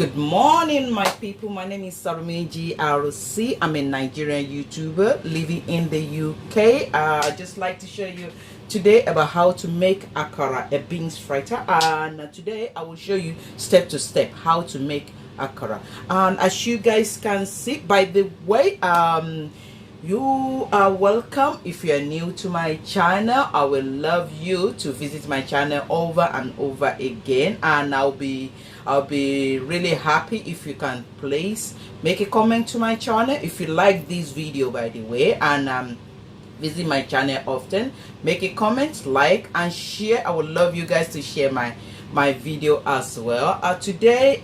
Good morning, my people. My name is Sarumeji RC. I'm a Nigerian YouTuber living in the UK. I'd just like to show you today about how to make akara, a beans fritter. And today I will show you step to step how to make akara. And as you guys can see, by the way, you are welcome. If you are new to my channel, I will love you to visit my channel over and over again, and I'll be really happy if you can please make a comment to my channel if you like this video, by the way, and visit my channel often. Make a comment, like and share. I would love you guys to share my video as well. Today,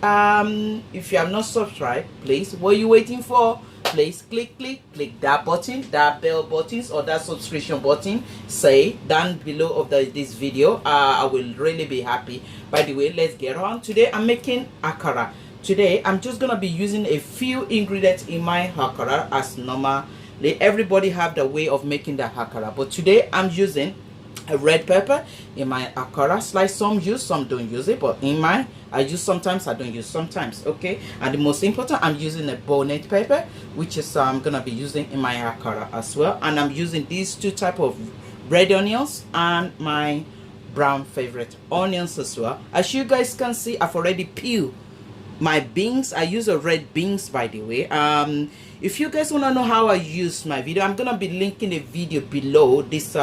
if you have not subscribed, please, what are you waiting for? Please click that button, that bell buttons, or that subscription button, say down below of this video. I will really be happy. By the way, let's get on. Today I'm making akara. Today I'm just gonna be using a few ingredients in my akara. As normal, everybody have the way of making the akara, but today I'm using a red pepper in my akara slice. Some use, some don't use it, but in mine I use sometimes, I don't use sometimes. Okay, and the most important, I'm using a bonnet pepper, which is I'm gonna be using in my akara as well. And I'm using these two type of red onions and my brown favorite onions as well. As you guys can see, I've already peeled my beans. I use a red beans, by the way. If you guys want to know how I use my video, I'm gonna be linking a video below this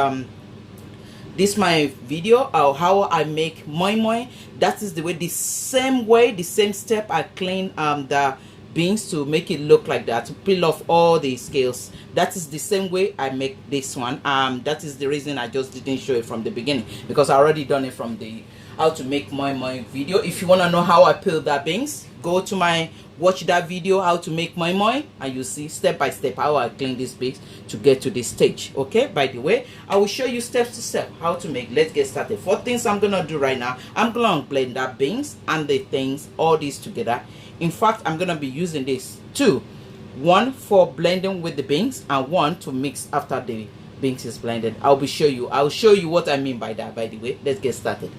my video of how I make moi moi. That is the way, the same step I clean the beans to make it look like that, to peel off all the scales. That is the same way I make this one. That is the reason I just didn't show it from the beginning, because I already done it from the how to make moi moi video. If you want to know how I peel that beans, go to my watch that video, how to make moi moi, and you see step by step how I clean this beans to get to this stage. Okay, by the way, I will show you step to step how to make. Let's get started. For things I'm gonna do right now, I'm gonna blend that beans and the things, all these together. In fact, I'm gonna be using this two, one for blending with the beans and one to mix after the beans is blended. I'll show you what I mean by that. By the way, let's get started.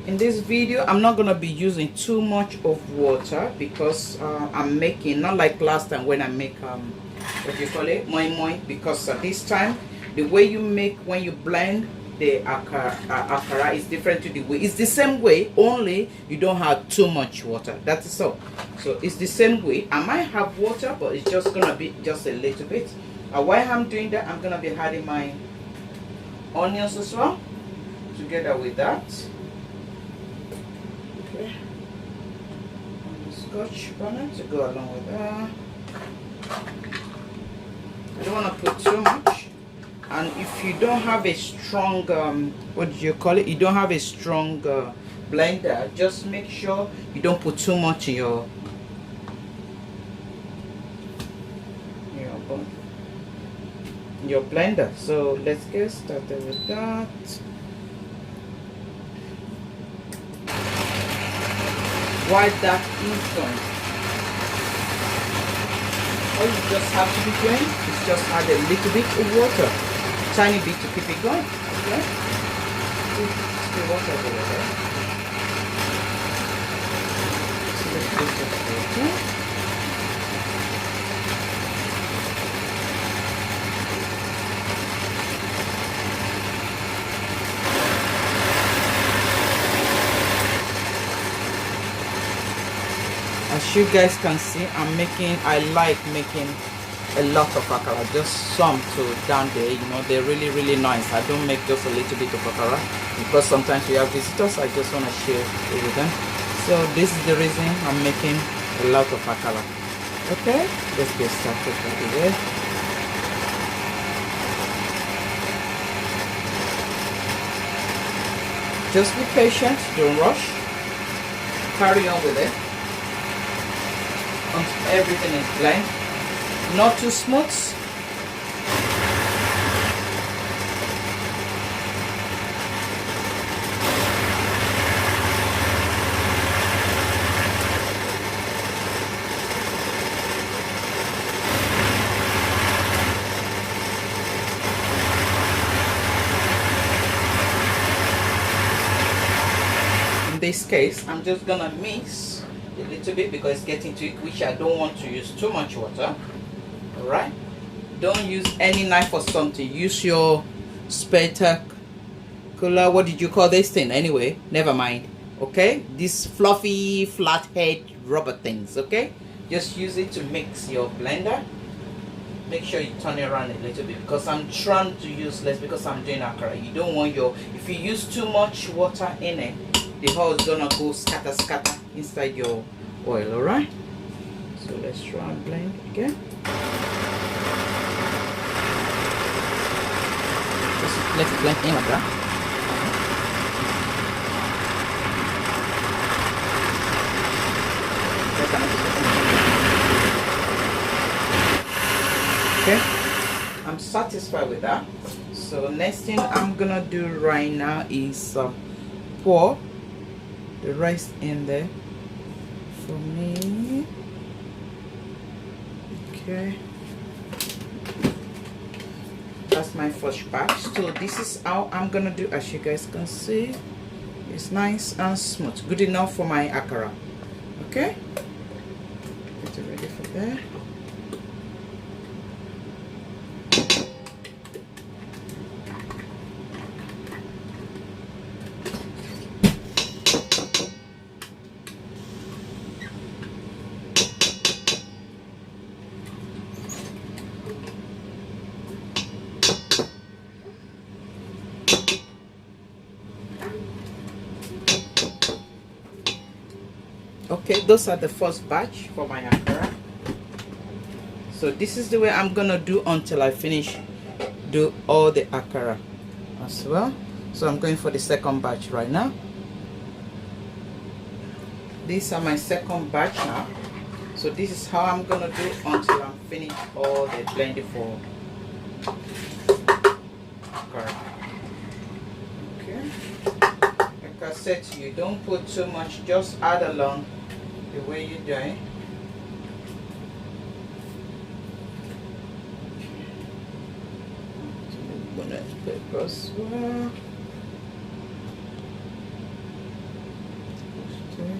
In this video, I'm not gonna be using too much of water because I'm making, not like last time when I make what do you call it, moi moi, because this time the way you make when you blend the akara is different to the way, it's the same way, only you don't have too much water. That is all. So it's the same way. I might have water, but it's just gonna be just a little bit. While I'm doing that, I'm gonna be adding my onions as well together with that. Okay, and the Scotch bonnet to go along with that. I don't want to put too much. And if you don't have a strong what do you call it, you don't have a strong blender, just make sure you don't put too much in your blender. So let's get started with that. While that is going, all you just have to be doing is just add a little bit of water, tiny bit to keep it going. Okay, the water over there. So let's put this water. As you guys can see, I like making a lot of akara, just some to down there, you know, they're really nice. I don't make just a little bit of akara because sometimes we have visitors. I just want to share it with them. So this is the reason I'm making a lot of akara. Okay, let's get started by the way. Just be patient, don't rush, carry on with it until everything is blend, not too smooth. in this case, I'm just gonna mix a little bit because it's getting too which I don't want to use too much water. All right, don't use any knife or something. Use your spatula. What did you call this thing anyway? Never mind. Okay, these fluffy flathead rubber things. Okay, just use it to mix your blender. Make sure you turn it around a little bit because I'm trying to use less because I'm doing akara. You don't want your, if you use too much water in it, the oil is gonna go scatter inside your oil. All right, so let's try and blend again. Just let it blend in like that. Okay, I'm satisfied with that. So next thing I'm gonna do right now is pour the rice in there for me. Okay, that's my first batch. So this is how I'm gonna do. As you guys can see, it's nice and smooth, good enough for my akara. Okay, get it ready for that. Okay, those are the first batch for my akara. So this is the way I'm gonna do until I finish do all the akara as well. So I'm going for the second batch right now. These are my second batch now. So this is how I'm gonna do until I'm finished all the blending for akara. Okay, like I said to you, don't put too much, just add along the way you're doing. Bonnet paper as well. Okay.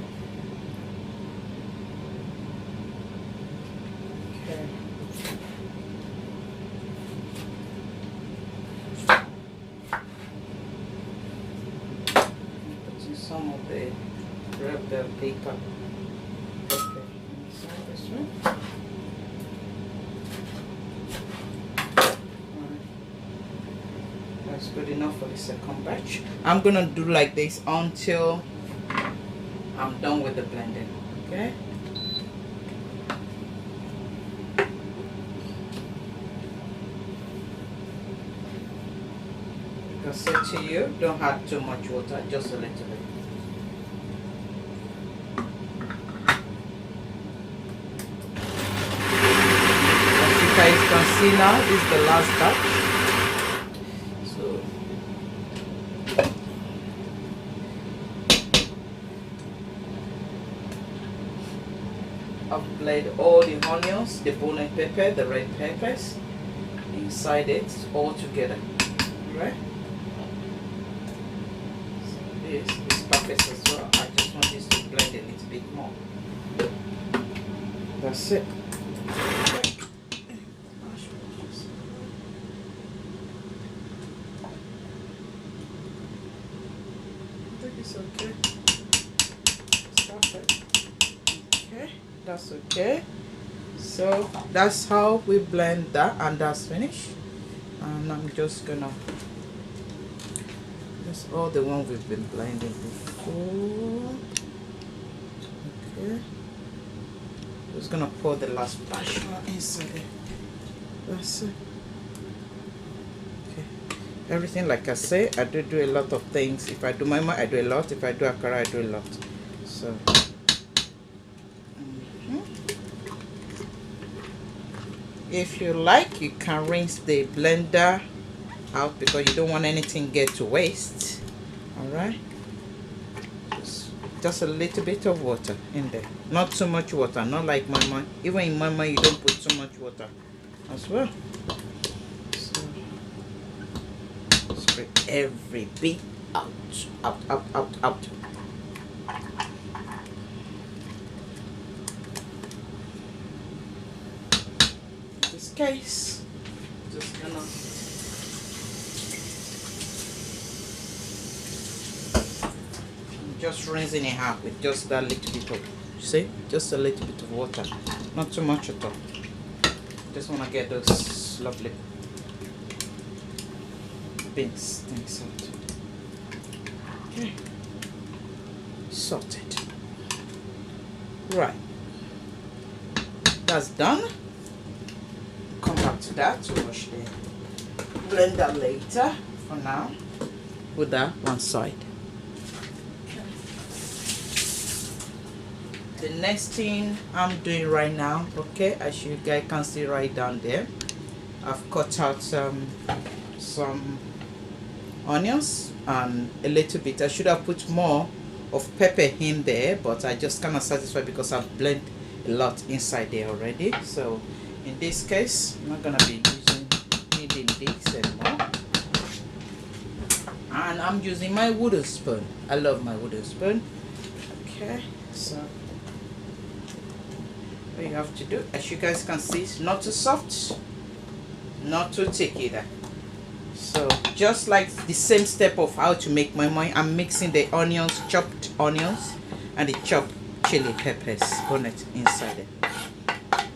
Putting some of the red bell paper. That's good enough for the second batch. I'm gonna do like this until I'm done with the blending. Okay, like I said to you, don't add too much water, just a little bit. As you can see now, is the last batch. So I've blended all the onions, the bonnet pepper, the red peppers inside it all together. Right? So this is perfect as well. I just want this to blend a little bit more. That's it. It's okay. It's perfect. Okay, that's okay. So that's how we blend that, and that's finished. And I'm just gonna, that's all the one we've been blending before. Okay, just gonna pour the last batch inside it. That's it. Everything, like I say, I do a lot of things. If I do mama, I do a lot. If I do akara, I do a lot. So if you like, you can rinse the blender out because you don't want anything get to waste. All right, just a little bit of water in there, not too much water, not like mama. Even in mama, you don't put too much water as well. Every bit out. case, just gonna just rinsing it out with just that little bit of, see, just a little bit of water, not too much at all. Just want to get those lovely beans things out. Okay, sorted. Right, that's done. Come back to that to wash the blender later. For now, put that one side. The next thing I'm doing right now, okay, as you guys can see right down there, I've cut out some onions and a little bit. I should have put more of pepper in there, but I just kind of satisfied because I've blended a lot inside there already. So in this case, I'm not gonna be needing this anymore, and I'm using my wooden spoon. I love my wooden spoon. Okay, so what you have to do, as you guys can see, it's not too soft, not too thick either. So just like the same step of how to make my moi, I'm mixing the onions, chopped onions, and the chopped chili peppers bonnet inside it.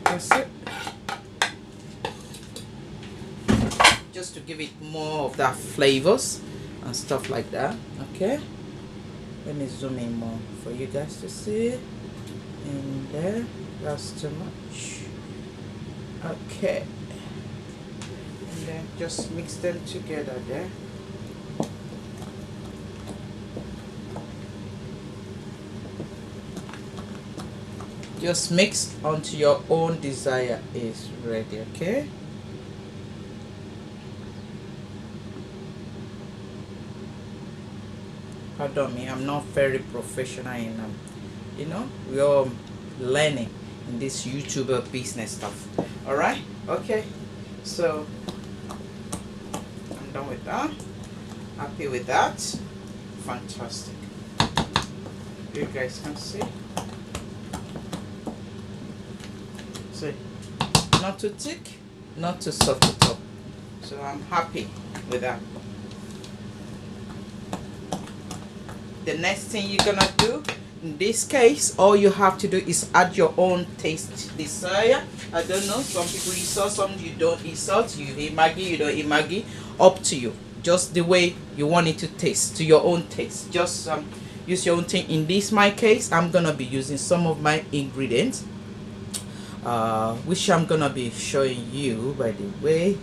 That's it. Just to give it more of that flavors and stuff like that. Okay, let me zoom in more for you guys to see. In there, that's too much. Okay, and then just mix them together there. Just mix until your own desire is ready. Okay, pardon me, I'm not very professional in you know, we are learning in this YouTuber business stuff. All right, okay, so I'm done with that. Happy with that. Fantastic. You guys can see. See, not too thick, not too soft at all. So I'm happy with that. The next thing you're gonna do, in this case, all you have to do is add your own taste desire. I don't know, some people eat salt, some you don't eat salt, you eat Maggi, you don't eat Maggi. Up to you, just the way you want it to taste, to your own taste. Just use your own thing. In this my case, I'm gonna be using some of my ingredients, which I'm gonna be showing you, by the way.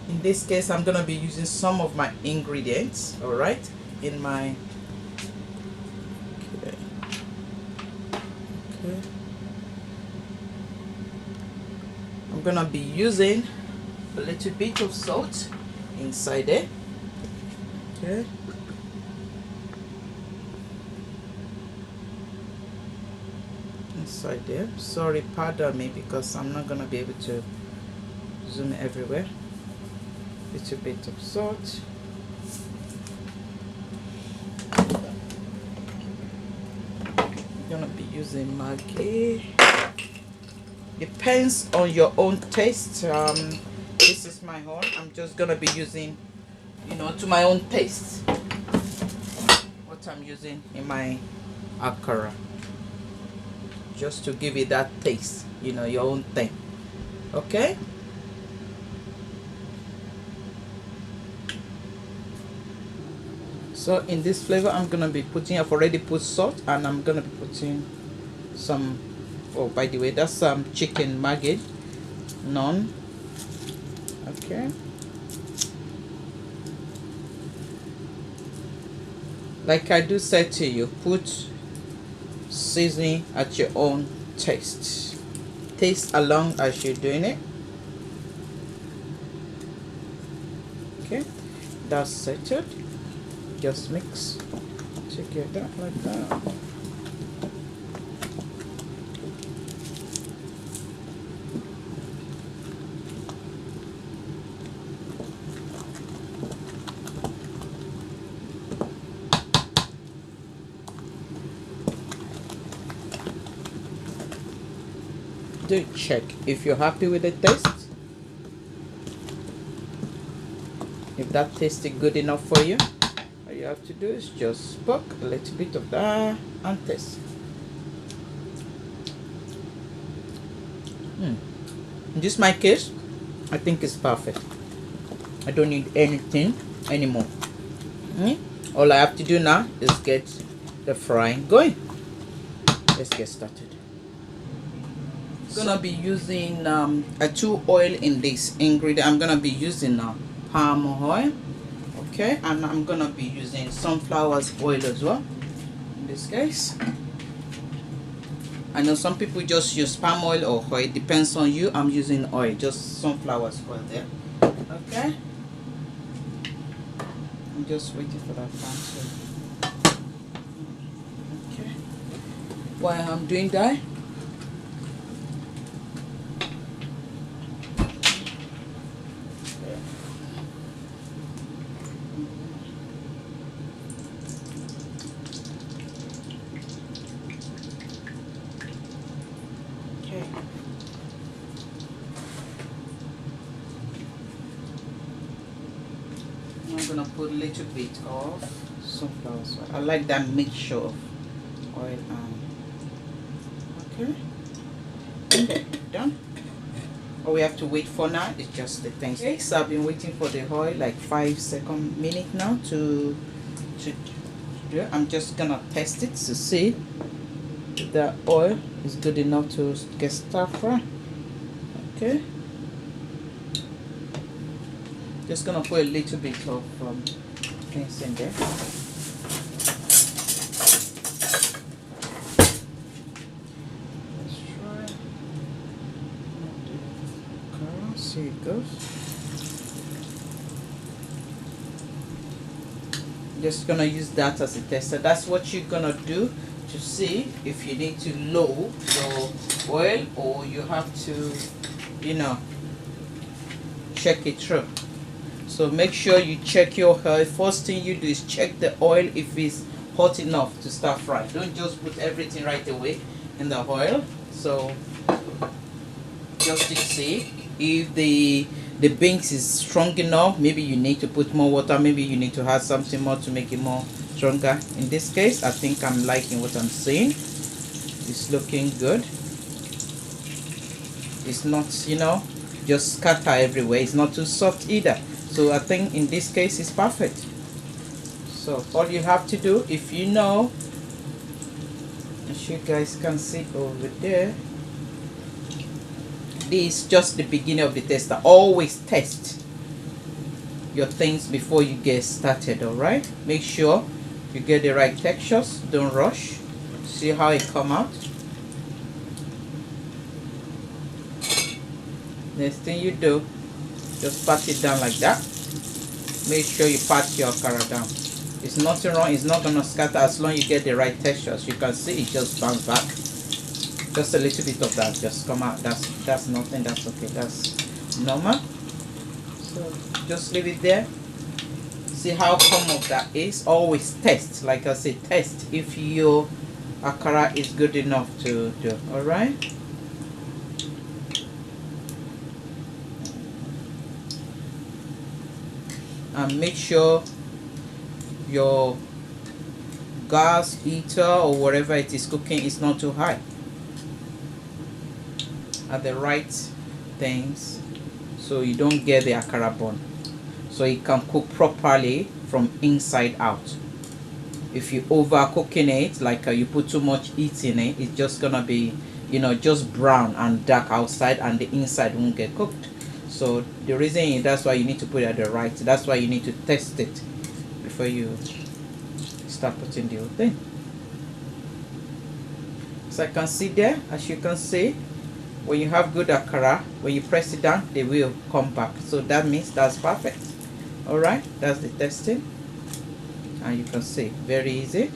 In this case, I'm gonna be using some of my ingredients, all right, in my okay. I'm gonna be using a little bit of salt inside it. Okay, inside there. Sorry, pardon me, because I'm not gonna be able to zoom everywhere. Little bit of salt. I'm gonna be using Maggi. Depends on your own taste. This is my own. I'm just gonna be using, you know, to my own taste, what I'm using in my akara, just to give it that taste, you know, your own thing. Okay, so in this flavor, I'm gonna be putting, I've already put salt, and I'm gonna be putting some, oh, by the way, that's some chicken Maggi, none. Okay, like I do say to you, put seasoning at your own taste. Taste along as you're doing it. Okay, that's settled. Just mix together like that. do, check if you're happy with the taste. If that tastes good enough for you, all you have to do is just poke a little bit of that and taste. In this my case, I think it's perfect. I don't need anything anymore. All I have to do now is get the frying going. Let's get started. I'm gonna be using a 2 oil in this ingredient. I'm gonna be using palm oil, okay, and I'm gonna be using sunflower oil as well in this case. I know some people just use palm oil or oil, it depends on you. I'm using oil, just sunflower oil there, okay. I'm just waiting for that pan to, okay. While I'm doing that, I'm gonna put a little bit of sunflower oil. I like that mixture of oil and okay, done. All we have to wait for now is just the things. Okay, so I've been waiting for the oil like 5 minutes now to do. I'm just gonna test it to see if the oil is good enough to get stir fry. Okay. Just gonna put a little bit of things in there. Let's try. See it goes. Just gonna use that as a tester. That's what you're gonna do to see if you need to load your oil or you have to, you know, check it through. So make sure you check your oil. First thing you do is check the oil if it's hot enough to start fry. Don't just put everything right away in the oil. So just to see if the beans is strong enough. Maybe you need to put more water. Maybe you need to add something more to make it more stronger. In this case, I think I'm liking what I'm seeing. It's looking good. It's not, you know, just scatter everywhere. It's not too soft either. So I think in this case it's perfect. So all you have to do, if you know, as you guys can see over there, this is just the beginning of the tester. Always test your things before you get started, all right? Make sure you get the right textures. Don't rush. See how it come out. Next thing you do, just pat it down like that. Make sure you pat your akara down. It's nothing wrong. It's not gonna scatter as long as you get the right texture. As you can see, it just bounce back. Just a little bit of that just come out. That's nothing. That's okay. That's normal. So just leave it there. See how common that is. Always test. Like I said, test if your akara is good enough to do. All right. And make sure your gas heater or whatever it is cooking is not too high. At the right things so you don't get the akara burn, so it can cook properly from inside out. If you overcooking it, like you put too much heat in it, it's just gonna be, you know, just brown and dark outside and the inside won't get cooked. So the reason is that's why you need to put it at the right. That's why you need to test it before you start putting the whole thing. So I can see there, as you can see, when you have good akara, when you press it down, they will come back. So that means that's perfect. All right, that's the testing, and you can see very easy,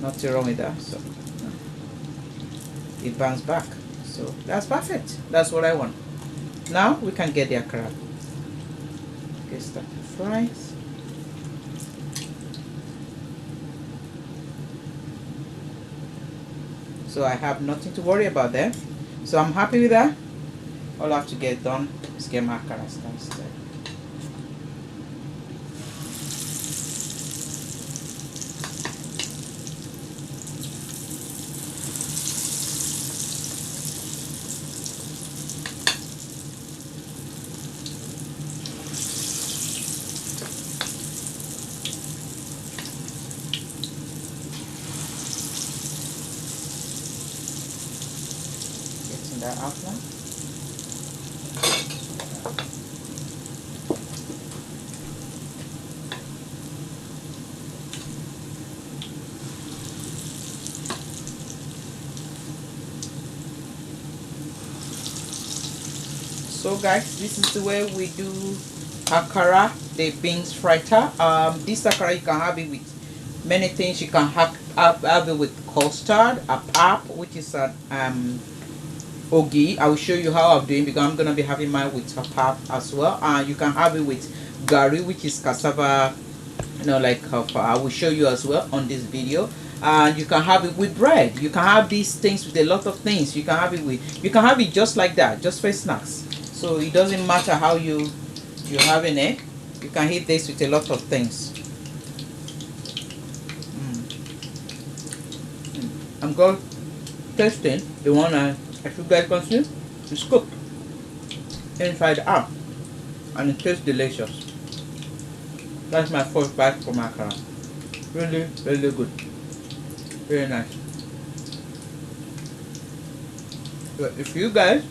nothing wrong with that. So it bounces back. So that's perfect. That's what I want. Now we can get the akara. Okay, start to fry. So I have nothing to worry about there. So I'm happy with that. All I have to get done is get my akara started. Getting that out now. So guys, this is the way we do akara, the beans fritter. This akara you can have it with many things. You can have it with custard, a pap, which is an ogi. I will show you how I'm doing because I'm gonna be having mine with a pap as well. And you can have it with gari, which is cassava. You know, like I will show you as well on this video. And you can have it with bread. You can have these things with a lot of things. You can have it with. You can have it just like that, just for snacks. So it doesn't matter how you're having it. You can eat this with a lot of things. I'm going tasting the one if you guys can see, it's cooked inside out and it tastes delicious. That's my first bite from akara. Really, really good. Very nice. So if you guys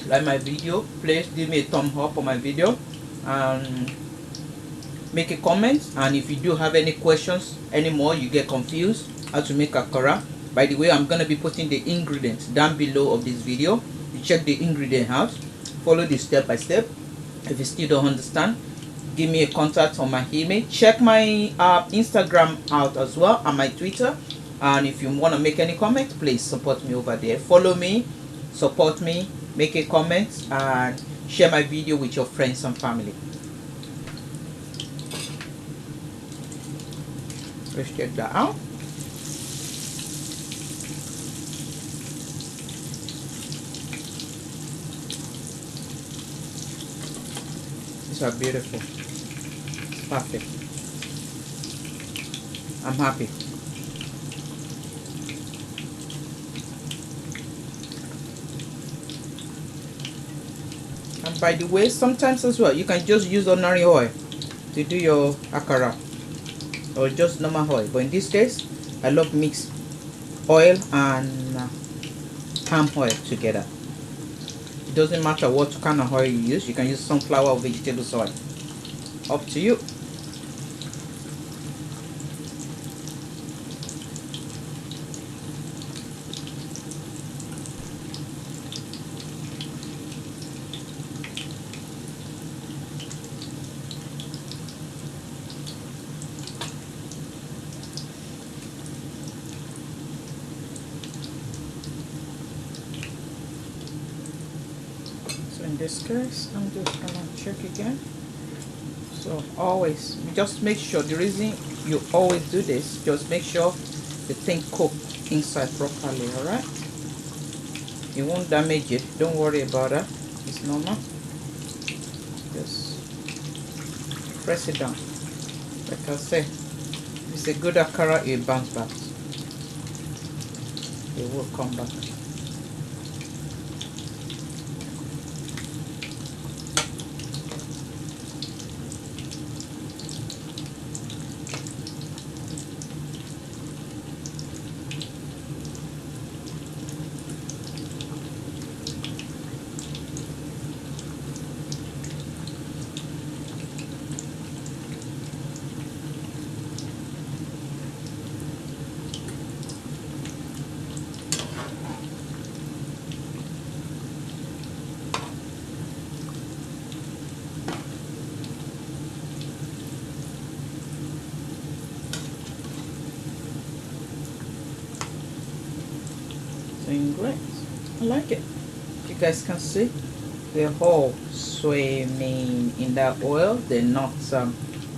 like my video, please give me a thumb up on my video and make a comment. And if you do have any questions anymore, you get confused how to make akara, by the way, I'm gonna be putting the ingredients down below of this video. You check the ingredient out, follow the step by step. If you still don't understand, give me a contact on my email. Check my Instagram out as well and my Twitter. And if you want to make any comment, please support me over there. Follow me, support me, make a comment, and share my video with your friends and family. Let's check that out. These are beautiful. It's perfect. I'm happy. And by the way, sometimes as well, you can just use ordinary oil to do your akara, or just normal oil. But in this case, I love mix oil and palm oil together. It doesn't matter what kind of oil you use. You can use sunflower or vegetable oil. Up to you. In this case, I'm just gonna check again. So always just make sure, the reason you always do this, just make sure the thing cooked inside properly. All right, it won't damage it, don't worry about that, it's normal. Just press it down. Like I say, it's a good akara, it bounce back, it will come back. Doing great. I like it. You guys can see they're all swimming in that oil. They're not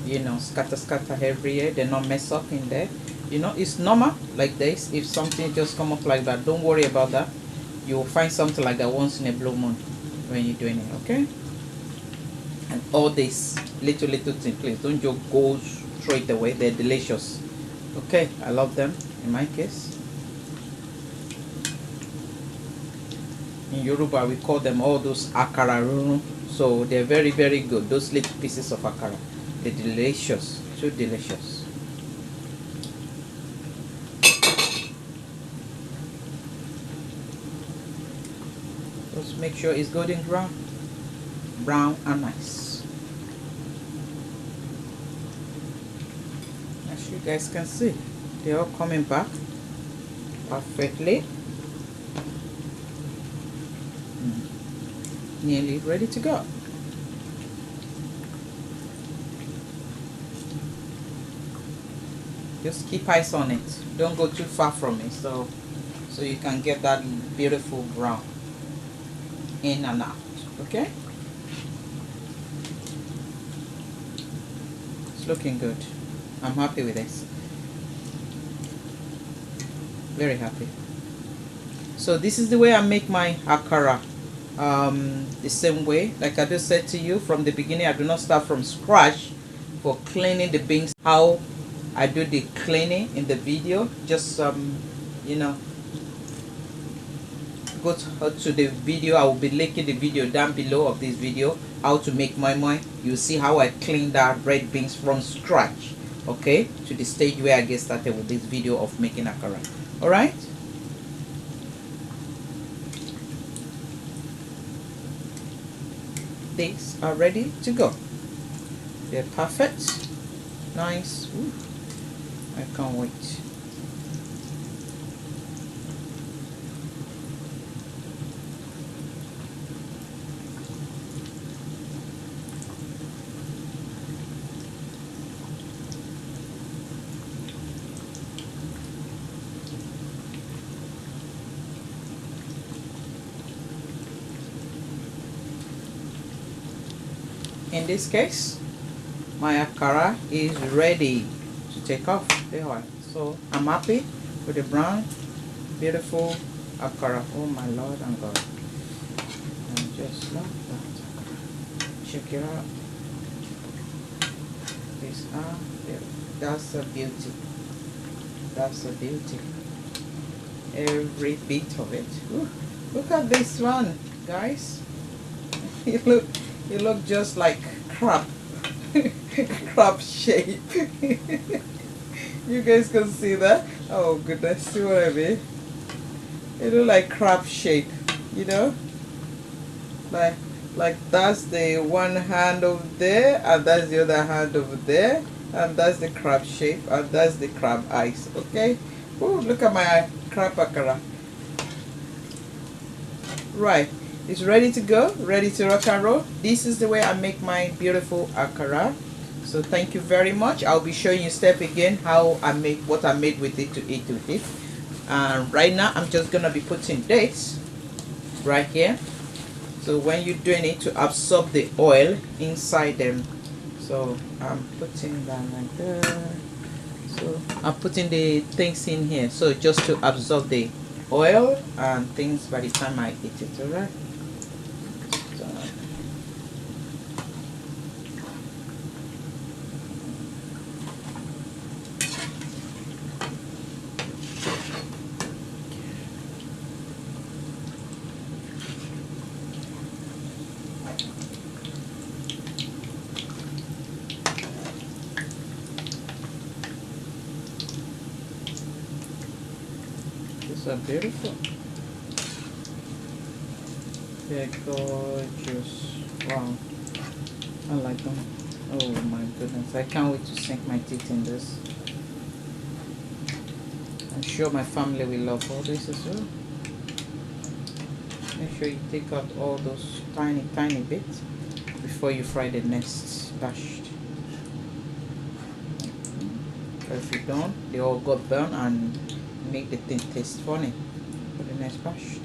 you know, scatter everywhere. They're not mess up in there. You know, it's normal like this. If something just come up like that, don't worry about that. You will find something like that once in a blue moon when you're doing it, okay? And all these little things, please don't just go straight away. They're delicious. Okay, I love them in my case. In Yoruba, we call them all those akara runu. So they're very, very good. Those little pieces of akara, they're delicious, so delicious. Just make sure it's golden brown and nice. As you guys can see, they're all coming back perfectly. Nearly ready to go. Just keep eyes on it. Don't go too far from it, so you can get that beautiful brown in and out. Okay, it's looking good. I'm happy with this. Very happy. So this is the way I make my akara. The same way, like I just said to you from the beginning, I do not start from scratch for cleaning the beans. How I do the cleaning in the video, just you know, go to the video. I will be linking the video down below of this video, how to make moi moi. You see how I clean that red beans from scratch, okay, to the stage where I get started with this video of making akara. All right. These are ready to go. They're perfect, nice. Ooh, I can't wait. In this case, my akara is ready to take off the oil. So I'm happy with the brown, beautiful akara. Oh my Lord and God. I just love that. Check it out. These are beautiful. That's a beauty. That's a beauty. Every bit of it. Ooh, look at this one, guys. You look just like crab. Crab shape. You guys can see that? Oh goodness, see what I mean? It look like crab shape, you know? Like that's the one hand over there, and that's the other hand over there, and that's the crab shape, and that's the crab eyes, okay? Oh, look at my crab akara. Right. It's ready to go, ready to rock and roll. This is the way I make my beautiful akara. So thank you very much. I'll be showing you step again how I make what I made with it to eat with it. Right now I'm just gonna be putting dates right here. So when you're doing it, to absorb the oil inside them. So I'm putting that like that. So I'm putting the things in here. So just to absorb the oil and things by the time I eat it, alright? These are beautiful. They're gorgeous. Wow. I like them. Oh my goodness. I can't wait to sink my teeth in this. I'm sure my family will love all this as well. Make sure you take out all those tiny bits before you fry the next batch. Because if you don't, they all got burned and make the thing taste funny for the next batch.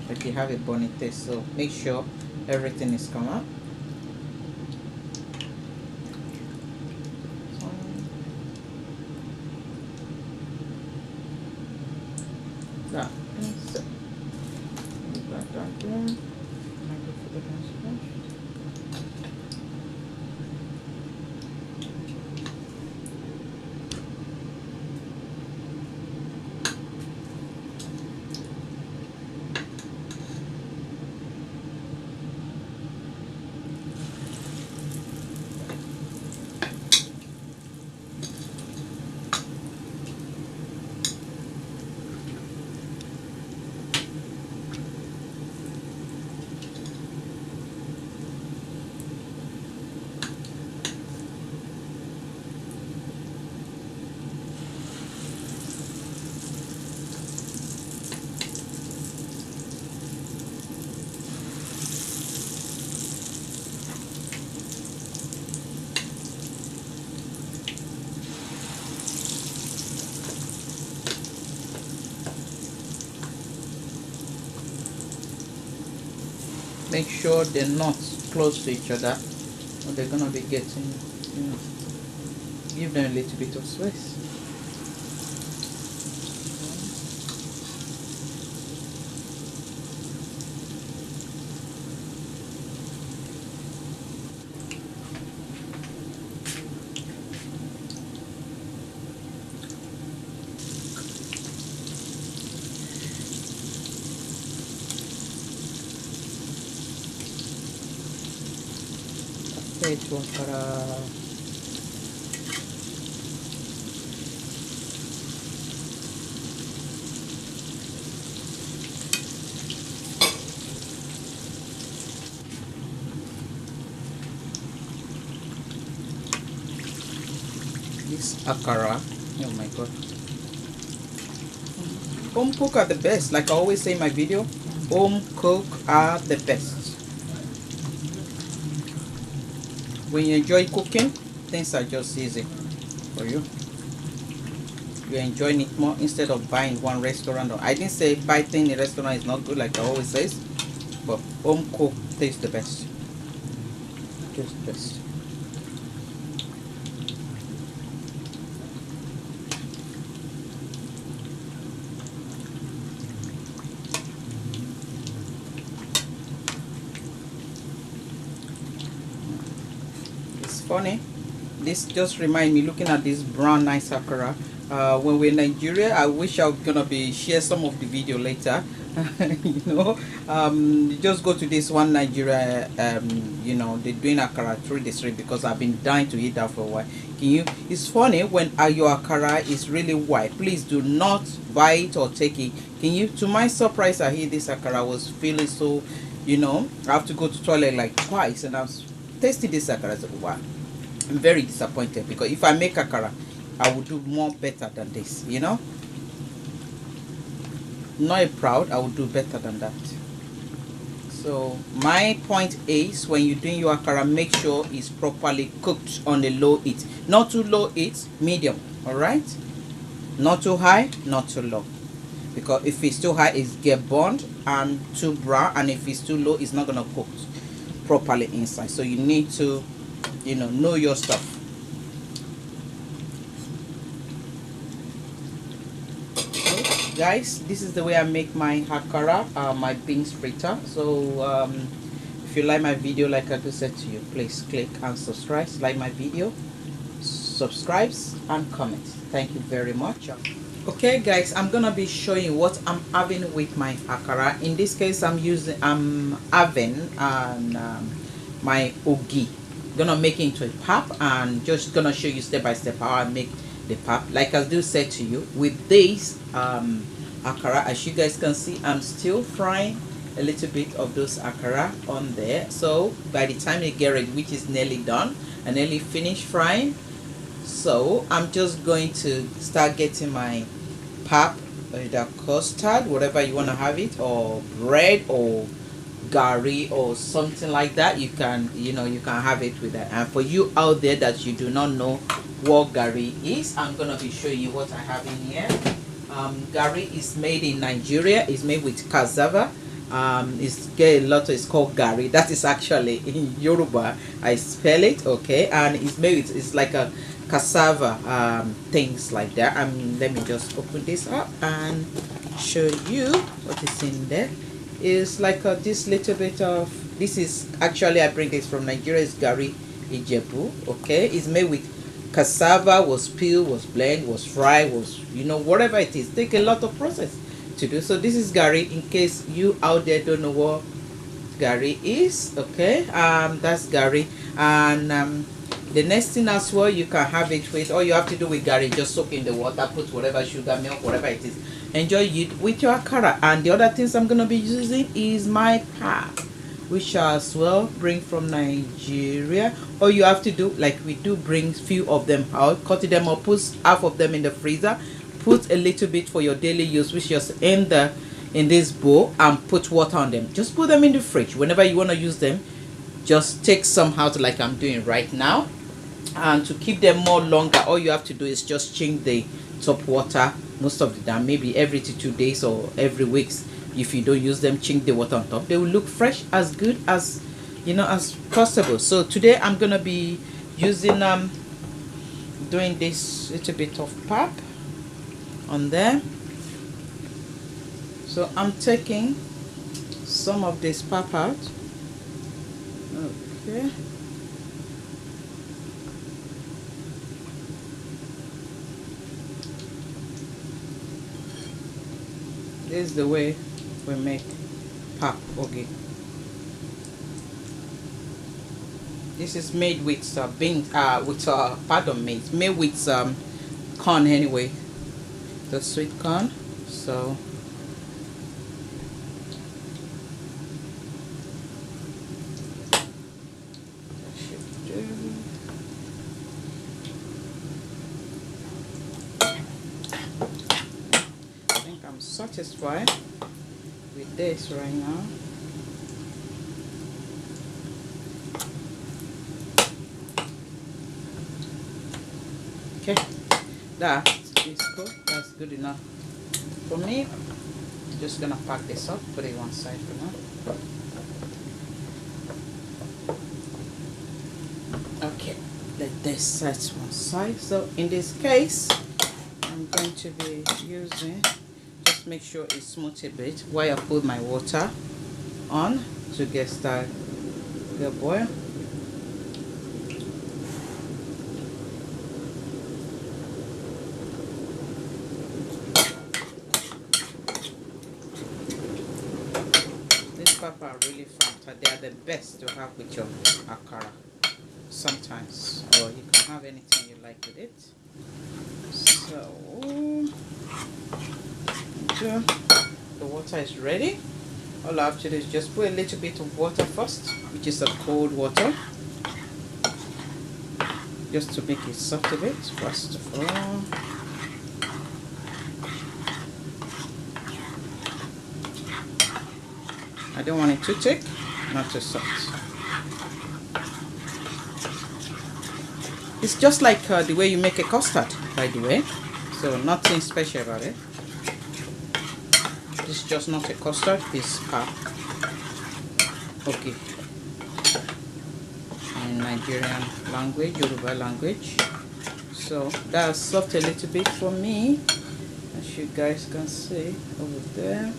But you have a bonnet taste, so make sure everything is come out. Make sure they're not close to each other, or they're gonna be getting, you know, give them a little bit of space. To Akara. This Akara, oh my god. Home cook are the best. Like I always say in my video, home cook are the best. When you enjoy cooking, things are just easy for you. You're enjoying it more instead of buying one restaurant. I didn't say buy things in a restaurant is not good, like I always say, but home cook tastes the best. Tastes the best. Funny, this just remind me, looking at this brown nice Akara, when we're in Nigeria. I wish I was gonna be share some of the video later. You know, you just go to this one Nigeria, you know, they're doing Akara through the street, because I've been dying to eat that for a while. Can you, it's funny when your Akara is really white, please do not buy it or take it. Can you, to my surprise, I hear this Akara, I was feeling so, you know, I have to go to toilet like twice, and I was tasting this Akara. I said, wow, I'm very disappointed, because if I make Akara, I would do more better than this, you know. Not proud, I would do better than that. So my point is, when you're doing your Akara, make sure it's properly cooked on a low heat. Not too low heat, medium, all right? Not too high, not too low. Because if it's too high, it's get burned and too brown, and if it's too low, it's not gonna cook properly inside. So you need to, you know your stuff. So guys, this is the way I make my Akara, my beans fritter. So if you like my video, like I just said to you, please click and subscribe, like my video, subscribes and comment. Thank you very much. Okay guys, I'm gonna be showing you what I'm having with my Akara. In this case, I'm having my ogi. Gonna make it into a pap, and just gonna show you step by step how I make the pap. Like I do said to you, with this Akara, as you guys can see, I'm still frying a little bit of those Akara on there. So by the time you get ready, which is nearly done and nearly finished frying, so I'm just going to start getting my pap, either custard, whatever you want to have it, or bread, or gari, or something like that. You can, you can have it with that. And for you out there that you do not know what gari is, I'm gonna be showing you what I have in here. Gari is made in Nigeria. It's made with cassava. It's called gari. That is actually in Yoruba, I spell it, okay, and it's made with, it's like a cassava, things like that. Let me just open this up and show you what is in there. Is like this little bit of, this is actually, I bring this from Nigeria, is gari Ijebu, okay. It's made with cassava, was peeled, was blended, was fried, was, whatever it is, take a lot of process to do. So this is gari, in case you out there don't know what gari is, okay. That's gari. And the next thing as well, you can have it with, all you have to do with gari, just soak in the water, put whatever sugar, milk, whatever it is, enjoy it with your Akara. And the other things I'm gonna be using is my pap, which I as well bring from Nigeria. All you have to do, like we do, bring few of them out, cut them up, put half of them in the freezer, put a little bit for your daily use, which is in this bowl, and put water on them. Just put them in the fridge. Whenever you want to use them, just take some out, like I'm doing right now. And to keep them more longer, all you have to do is just change the top water most of the time, maybe every 2 days or every weeks. if you don't use them, chink the water on top. They will look fresh, as good as, you know, as possible. So today I'm gonna be using doing this little bit of pap on there. So I'm taking some of this pap out. Okay. This is the way we make pap ogi. This is made with beans, pardon me, it's made with corn anyway, the sweet corn. So that should do. I think I'm satisfied with this right now. Okay, that is cool. That's good enough for me. I'm just gonna pack this up, put it one side for now. Okay, let this set one side. So in this case, I'm going to be using, just make sure it's smooth a bit while I put my water on to get started. Good boil. Papa are really fat. They are the best to have with your akara sometimes, or you can have anything you like with it. So the water is ready. All I have to do is just put a little bit of water first, which is a cold water, just to make it soft a bit first of all. I don't want it too thick, not too soft. It's just like the way you make a custard, by the way. So nothing special about it. It's just not a custard, it's pap. Okay. In Nigerian language, Yoruba language. So that's soft a little bit for me, as you guys can see over there.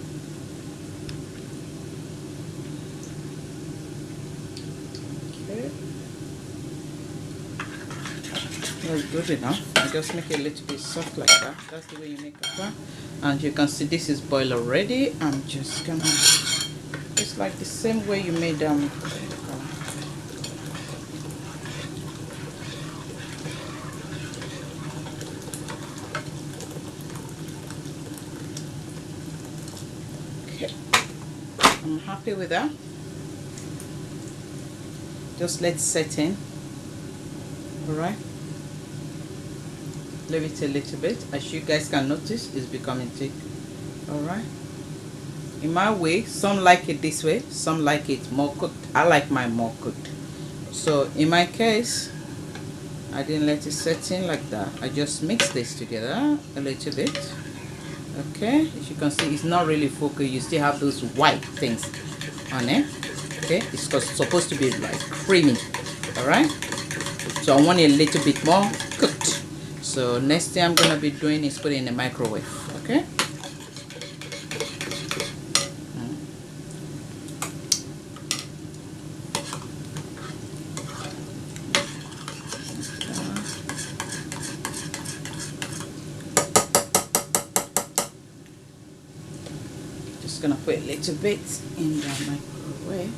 That's good enough. I just make it a little bit soft like that. That's the way you make akara. And you can see this is boiled already. I'm just gonna, it's like the same way you made akara. Okay, I'm happy with that. Just let it set in. All right. Leave it a little bit. As you guys can notice, it's becoming thick. All right. In my way, some like it this way, some like it more cooked. I like mine more cooked. So in my case, I didn't let it set in like that. I just mix this together a little bit. Okay, as you can see, it's not really focused. You still have those white things on it. Okay, it's supposed to be like creamy. All right. So I want it a little bit more cooked. So next thing I'm gonna be doing is put it in the microwave. Okay. Just gonna put a little bit in the microwave.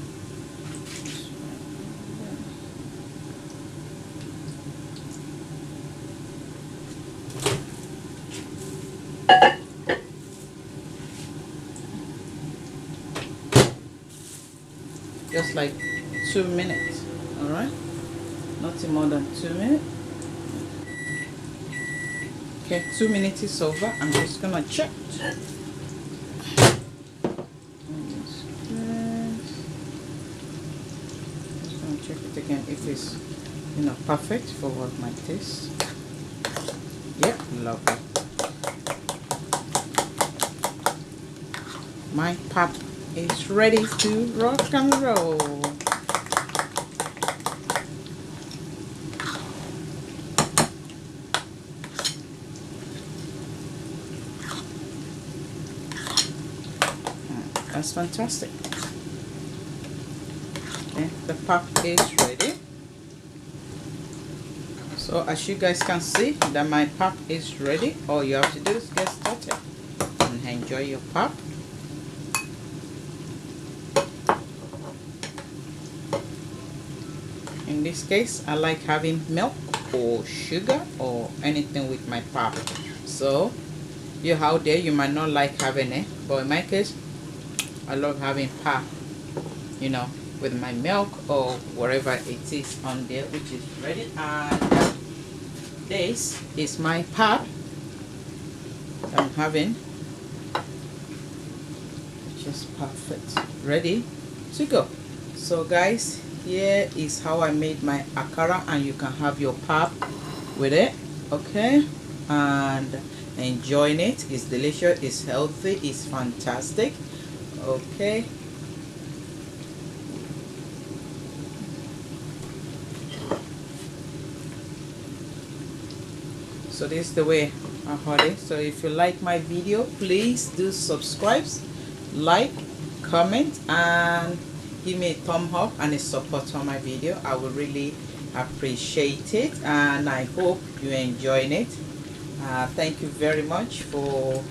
Just like 2 minutes. All right, nothing more than 2 minutes. Okay, 2 minutes is over. I'm just gonna check. Just gonna check it again if it's, you know, perfect for what my taste. Yeah, lovely. My pap is ready to rock and roll. That's fantastic. Okay, the pap is ready. So as you guys can see that my pap is ready, all you have to do is get started and enjoy your pap. In this case, I like having milk or sugar or anything with my pap. So you out there, you might not like having it, but in my case, I love having pap, you know, with my milk or whatever it is on there, which is ready. And this is my pap I'm having, just perfect, ready to go. So guys, here is how I made my akara, and you can have your pap with it, okay, and enjoying it. It's delicious, it's healthy, it's fantastic, okay. So this is the way I hold it. So if you like my video, please do subscribe, like, comment, and give me a thumb up and a support on my video. I will really appreciate it, and I hope you're enjoying it. Thank you very much for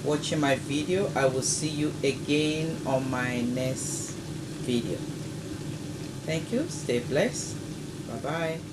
watching my video. I will see you again on my next video. Thank you. Stay blessed. Bye bye.